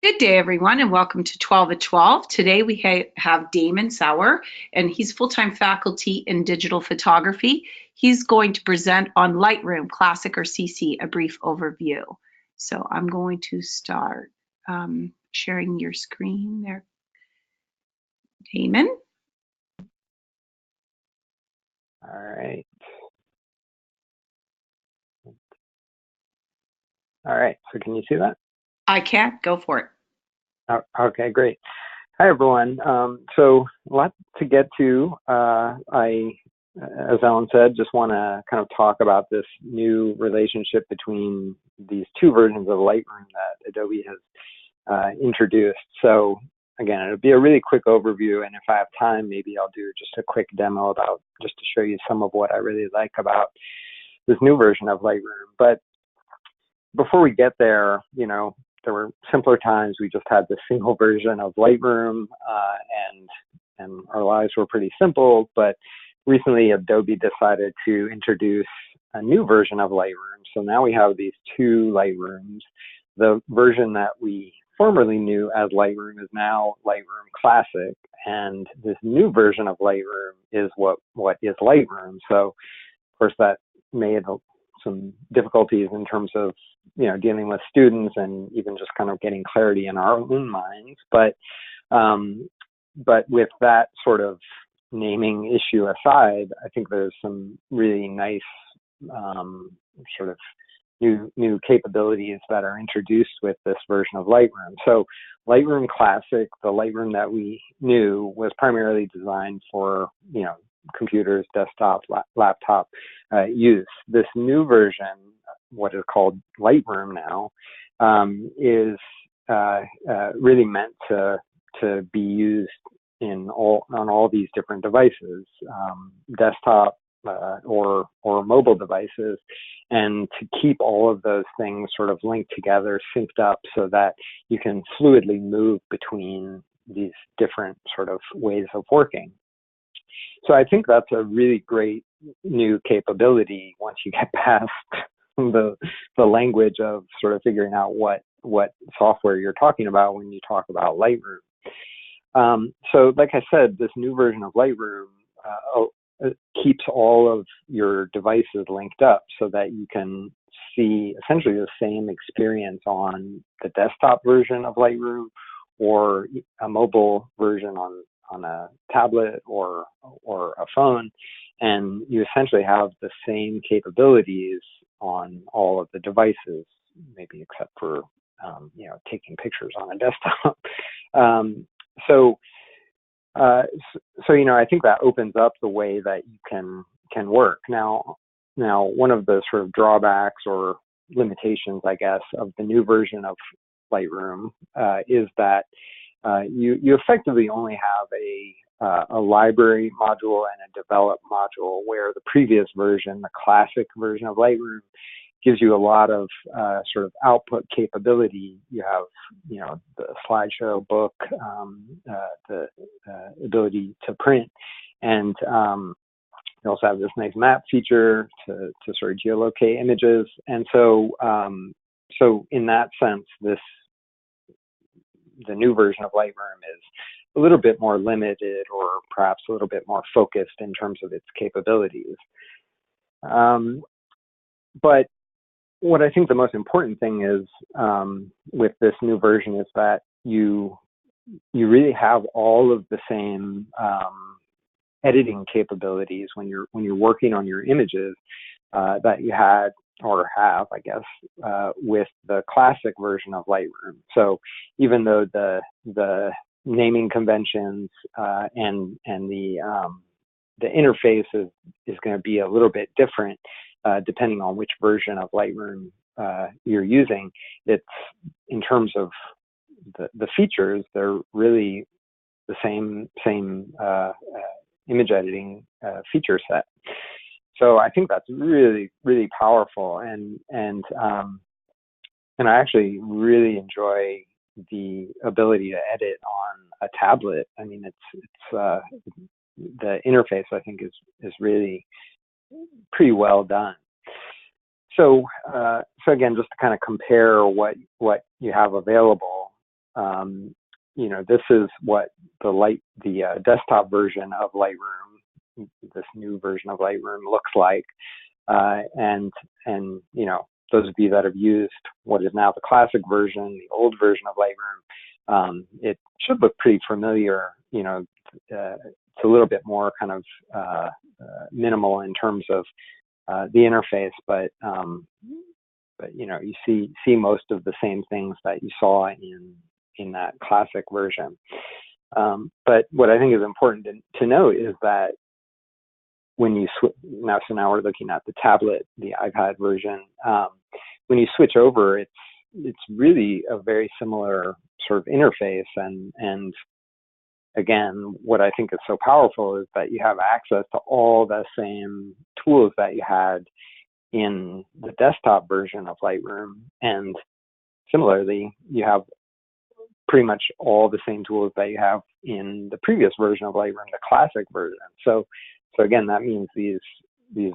Good day, everyone, and welcome to 12 at 12. Today we have Damon Sauer, and he's full-time faculty in digital photography. He's going to present on Lightroom, Classic or CC, a brief overview. So I'm going to start sharing your screen there. Damon? All right. All right, so can you see that? I can. Go for it. Okay, great. Hi, everyone. So a lot to get to. As Ellen said, just want to kind of talk about this new relationship between these two versions of Lightroom that Adobe has introduced. So again, it'll be a really quick overview, and if I have time, maybe I'll do just a quick demo about just to show you some of what I really like about this new version of Lightroom. But before we get there, there were simpler times. We just had this single version of Lightroom, and our lives were pretty simple. But recently, Adobe decided to introduce a new version of Lightroom. So now we have these two Lightrooms. The version that we formerly knew as Lightroom is now Lightroom Classic, and this new version of Lightroom is what is Lightroom. So, of course, that made some difficulties in terms of dealing with students and even just kind of getting clarity in our own minds. But with that sort of naming issue aside, I think there's some really nice sort of new capabilities that are introduced with this version of Lightroom. So Lightroom Classic, the Lightroom that we knew, was primarily designed for computers, desktop, laptop use. This new version, what is called Lightroom now, is really meant to be used on all these different devices, desktop or mobile devices, and to keep all of those things sort of linked together, synced up, so that you can fluidly move between these different sort of ways of working. So I think that's a really great new capability once you get past the language of sort of figuring out what software you're talking about when you talk about Lightroom. So like I said, this new version of Lightroom keeps all of your devices linked up so that you can see essentially the same experience on the desktop version of Lightroom or a mobile version on a tablet or a phone, and you essentially have the same capabilities on all of the devices, maybe except for taking pictures on a desktop. So I think that opens up the way that you can work. Now one of the sort of drawbacks or limitations, I guess, of the new version of Lightroom is that you effectively only have a library module and a develop module, where the previous version, the classic version of Lightroom, gives you a lot of sort of output capability. You have, the slideshow, book, the ability to print, and you also have this nice map feature to sort of geolocate images. And so in that sense, the new version of Lightroom is a little bit more limited, or perhaps a little bit more focused in terms of its capabilities. But what I think the most important thing is with this new version is that you really have all of the same editing capabilities when you're working on your images that you had or have, I guess, with the classic version of Lightroom. So even though the naming conventions and the interface is going to be a little bit different depending on which version of Lightroom you're using, it's in terms of the features, they're really the same image editing feature set. So I think that's really, really powerful, and I actually really enjoy the ability to edit on a tablet. I mean, it's the interface, I think, is really pretty well done. So again, just to kind of compare what you have available, this is what the desktop version of Lightroom, this new version of Lightroom, looks like. And those of you that have used what is now the classic version, the old version of Lightroom, it should look pretty familiar. It's a little bit more kind of minimal in terms of the interface, but you see most of the same things that you saw in that classic version. But what I think is important to note is that when you now we're looking at the tablet, the iPad version. When you switch over, it's really a very similar sort of interface, and again, what I think is so powerful is that you have access to all the same tools that you had in the desktop version of Lightroom, and similarly, you have pretty much all the same tools that you have in the previous version of Lightroom, the classic version. So again, that means these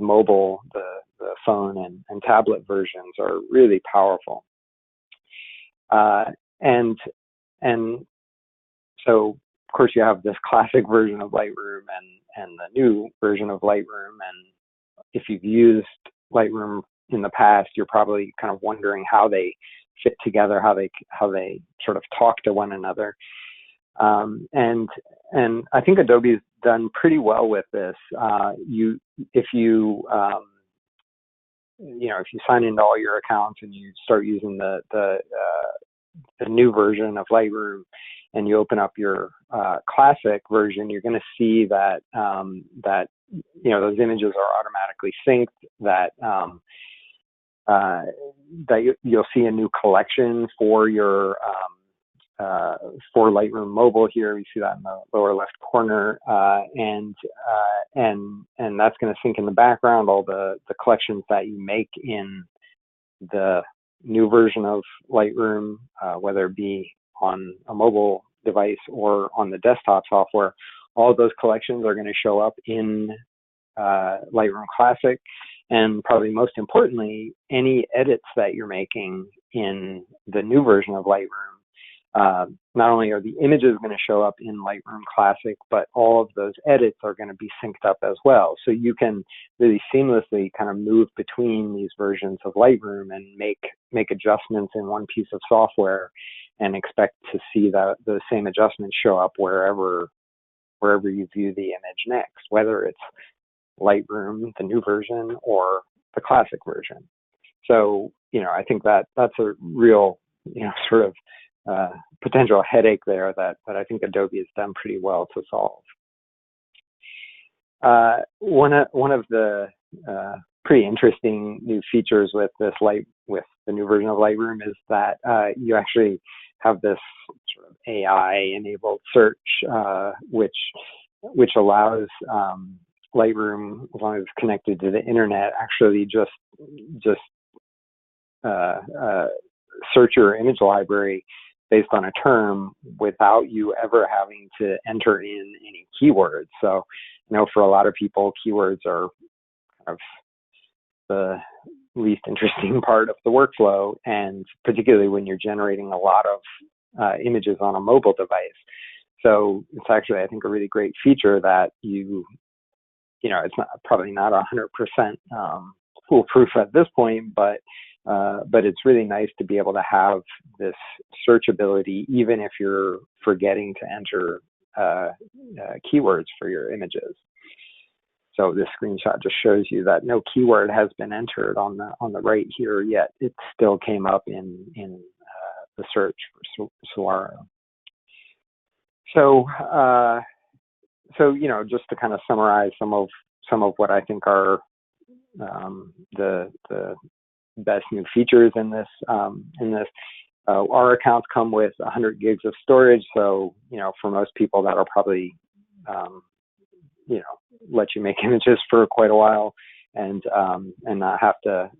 mobile, the phone and tablet versions are really powerful. And so of course you have this classic version of Lightroom and the new version of Lightroom. And if you've used Lightroom in the past, you're probably kind of wondering how they fit together, how they sort of talk to one another. And I think Adobe's done pretty well with this. If you sign into all your accounts and you start using the new version of Lightroom, and you open up your classic version, you're going to see that those images are automatically synced. That you'll see a new collection for your for Lightroom Mobile here. You see that in the lower left corner, and that's going to sync in the background all the collections that you make in the new version of Lightroom, whether it be on a mobile device or on the desktop software. All of those collections are going to show up in Lightroom Classic, and probably most importantly, any edits that you're making in the new version of Lightroom. Not only are the images going to show up in Lightroom Classic, but all of those edits are going to be synced up as well. So you can really seamlessly kind of move between these versions of Lightroom and make adjustments in one piece of software and expect to see those same adjustments show up wherever you view the image next, whether it's Lightroom, the new version, or the classic version. So, I think that's a real, sort of potential headache there that I think Adobe has done pretty well to solve. One of the pretty interesting new features with with the new version of Lightroom is that you actually have this sort of AI-enabled search, which allows Lightroom, as long as it's connected to the internet, actually just search your image library based on a term without you ever having to enter in any keywords. So, for a lot of people, keywords are kind of the least interesting part of the workflow, and particularly when you're generating a lot of images on a mobile device. So it's actually, I think, a really great feature that it's probably not 100% foolproof at this point, but it's really nice to be able to have this search ability, even if you're forgetting to enter keywords for your images. So this screenshot just shows you that no keyword has been entered on the right here yet. It still came up in the search for Sauer. So just to kind of summarize some of what I think are the best new features in this. Our accounts come with 100 gigs of storage, so for most people that'll probably let you make images for quite a while and not have to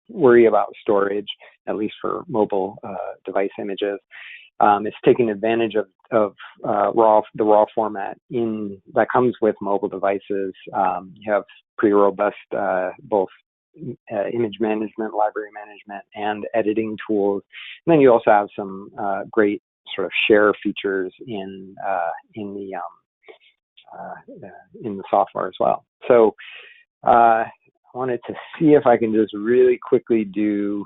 worry about storage, at least for mobile device images. It's taking advantage of the raw format that comes with mobile devices. You have pretty robust both image management, library management, and editing tools. And then you also have some great sort of share features in the software as well. So I wanted to see if I can just really quickly do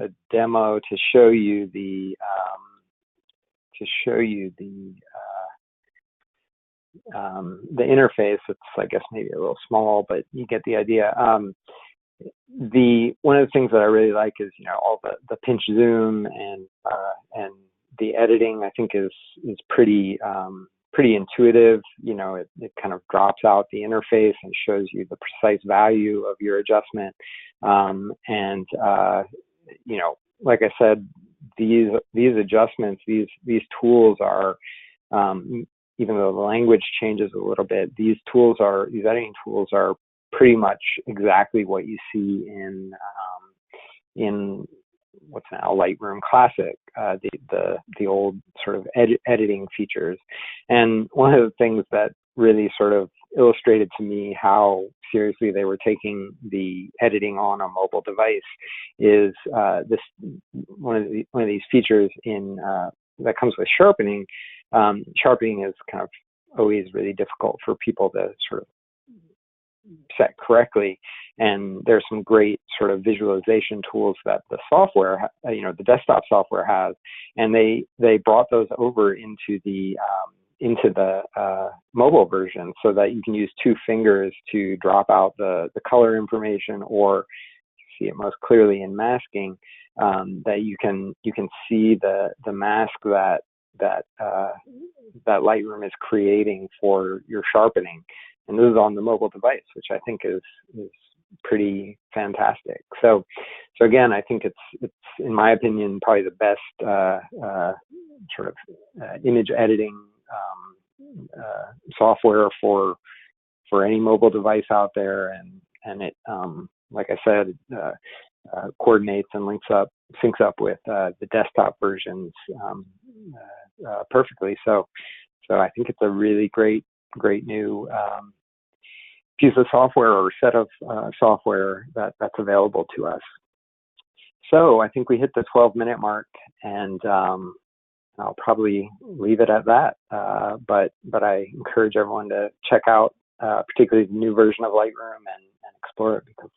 a demo to show you the interface. It's, I guess, maybe a little small, but you get the idea. One of the things that I really like is, all the pinch zoom and the editing. I think is pretty intuitive. It kind of drops out the interface and shows you the precise value of your adjustment. Like I said, these adjustments, these tools are, even though the language changes a little bit, these editing tools are pretty much exactly what you see in what's now Lightroom Classic, the old sort of editing features. And one of the things that really sort of illustrated to me how seriously they were taking the editing on a mobile device is one of these features that comes with sharpening. Sharpening is kind of always really difficult for people to sort of set correctly, and there's some great sort of visualization tools that the software, the desktop software has, and they brought those over into the mobile version, so that you can use two fingers to drop out the color information, or see it most clearly in masking, that you can see the mask that Lightroom is creating for your sharpening. And this is on the mobile device, which I think is pretty fantastic. So again, I think it's in my opinion probably the best sort of image editing software for any mobile device out there, and it like I said, coordinates and syncs up with the desktop versions perfectly. So I think it's a really great new piece of software, or set of software that's available to us. So I think we hit the 12-minute mark, and I'll probably leave it at that. But I encourage everyone to check out particularly the new version of Lightroom and explore it, because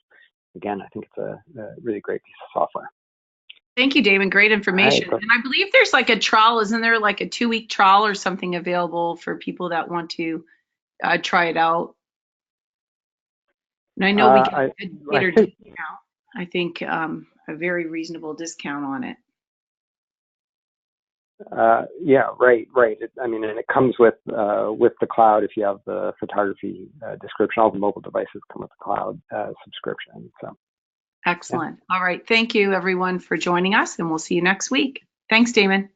again, I think it's a really great piece of software. Thank you, Damon. Great information. Right. And I believe there's like a trial, isn't there, like a 2-week trial or something available for people that want to try it out? And I know we get a better discount. I think a very reasonable discount on it. Yeah, right. And it comes with the cloud. If you have the photography description, all the mobile devices come with the cloud subscription. So. Excellent. Yeah. All right. Thank you, everyone, for joining us, and we'll see you next week. Thanks, Damon.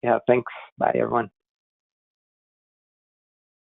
Yeah, thanks. Bye, everyone.